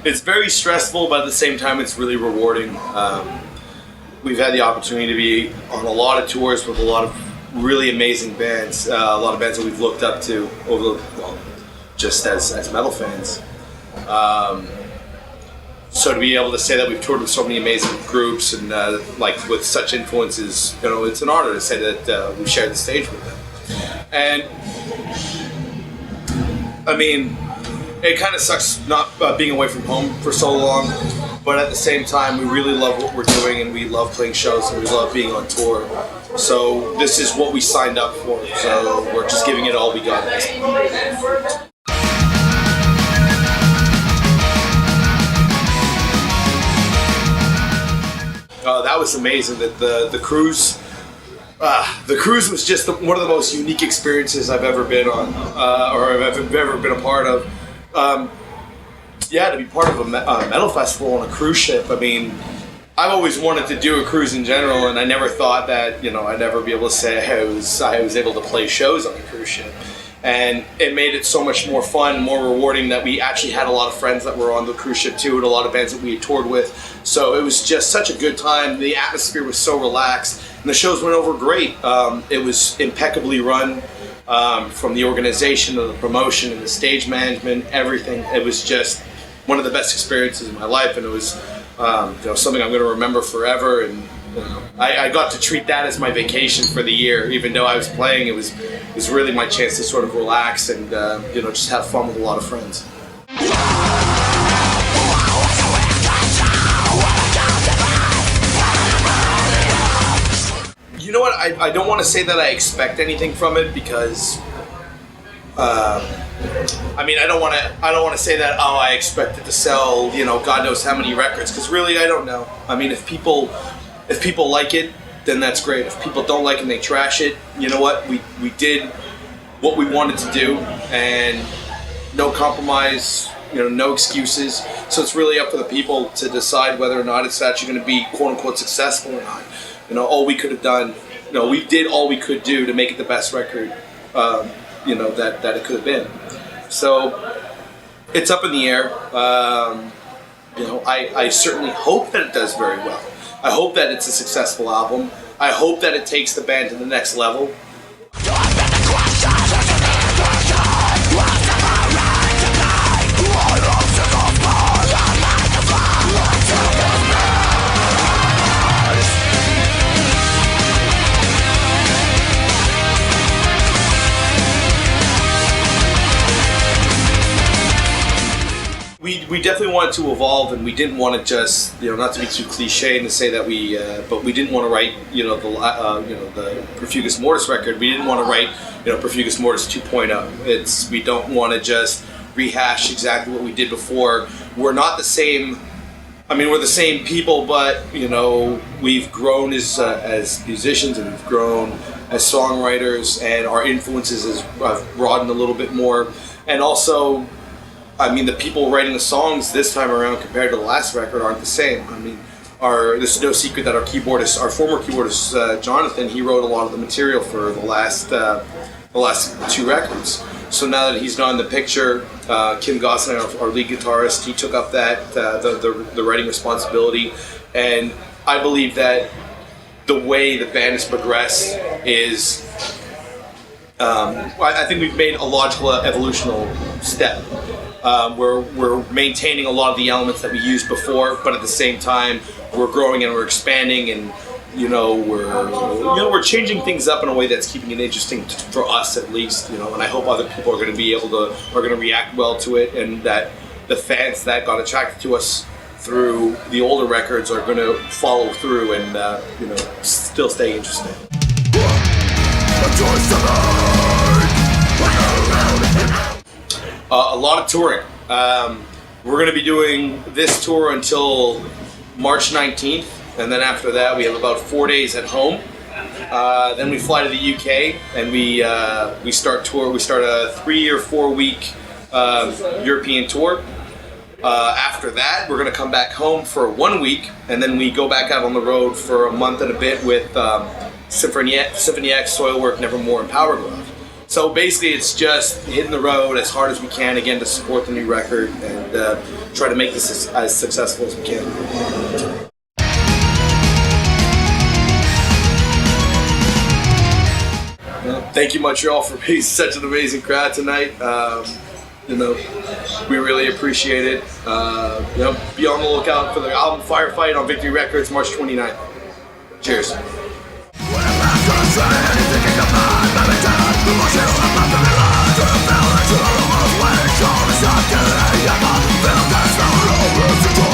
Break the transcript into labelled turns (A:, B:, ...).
A: It's very stressful, but at the same time, it's really rewarding. We've had the opportunity to be on a lot of tours with a lot of really amazing bands, a lot of bands that we've looked up to just as metal fans. So to be able to say that we've toured with so many amazing groups and like with such influences, it's an honor to say that we've shared the stage with them. And I mean, it kind of sucks not being away from home for so long, but at the same time, we really love what we're doing and we love playing shows and we love being on tour. So this is what we signed up for. So we're just giving it all we got. That was amazing. That the cruise was just one of the most unique experiences I've ever been on, or I've ever been a part of. To be part of a metal festival on a cruise ship. I mean, I've always wanted to do a cruise in general, and I never thought that I'd ever be able to say I was able to play shows on a cruise ship. And it made it so much more fun, more rewarding that we actually had a lot of friends that were on the cruise ship too, and a lot of bands that we had toured with. So it was just such a good time. The atmosphere was so relaxed, and the shows went over great. It was impeccably run from the organization to the promotion and the stage management, everything. It was just one of the best experiences in my life, and it was something I'm going to remember forever. And I got to treat that as my vacation for the year. Even though I was playing, it was really my chance to sort of relax and just have fun with a lot of friends. You know what? I don't want to say that I expect anything from it because I don't want to say that I expect it to sell God knows how many records, because really I don't know. I mean, if people like it, then that's great. If people don't like it and they trash it, you know what? We did what we wanted to do, and no compromise, no excuses. So it's really up to the people to decide whether or not it's actually going to be quote unquote successful or not. All we could have done, we did all we could do to make it the best record, that it could have been. So it's up in the air. I certainly hope that it does very well. I hope that it's a successful album. I hope that it takes the band to the next level. We definitely wanted to evolve, and we didn't want to just, not to be too cliche and to say that but we didn't want to write, the Perfugus Mortis record. We didn't want to write, Perfugus Mortis 2.0. We don't want to just rehash exactly what we did before. We're not the same. I mean, we're the same people, but we've grown as musicians, and we've grown as songwriters, and our influences have broadened a little bit more, and also. I mean, the people writing the songs this time around compared to the last record aren't the same. I mean, this is no secret that our former keyboardist, Jonathan, he wrote a lot of the material for the last two records. So now that he's not in the picture, Kim Gosselin, our lead guitarist, he took up that the writing responsibility, and I believe that the way the band has progressed is, I think we've made a logical evolutional step. We're maintaining a lot of the elements that we used before, but at the same time, we're growing and we're expanding, and we're changing things up in a way that's keeping it interesting for us at least. And I hope other people are going to react well to it, and that the fans that got attracted to us through the older records are going to follow through and still stay interested. A lot of touring. We're going to be doing this tour until March 19th, and then after that we have about 4 days at home. Then we fly to the UK, and we start tour. We start a 3 or 4 week European tour. After that, we're going to come back home for 1 week, and then we go back out on the road for a month and a bit with Symphony X, Soilwork, Nevermore, and Power Glove. So basically, it's just hitting the road as hard as we can again to support the new record and try to make this as successful as we can. Thank you, Montreal, for being such an amazing crowd tonight. We really appreciate it. Be on the lookout for the album Firefight on Victory Records, March 29th. Cheers.
B: Feel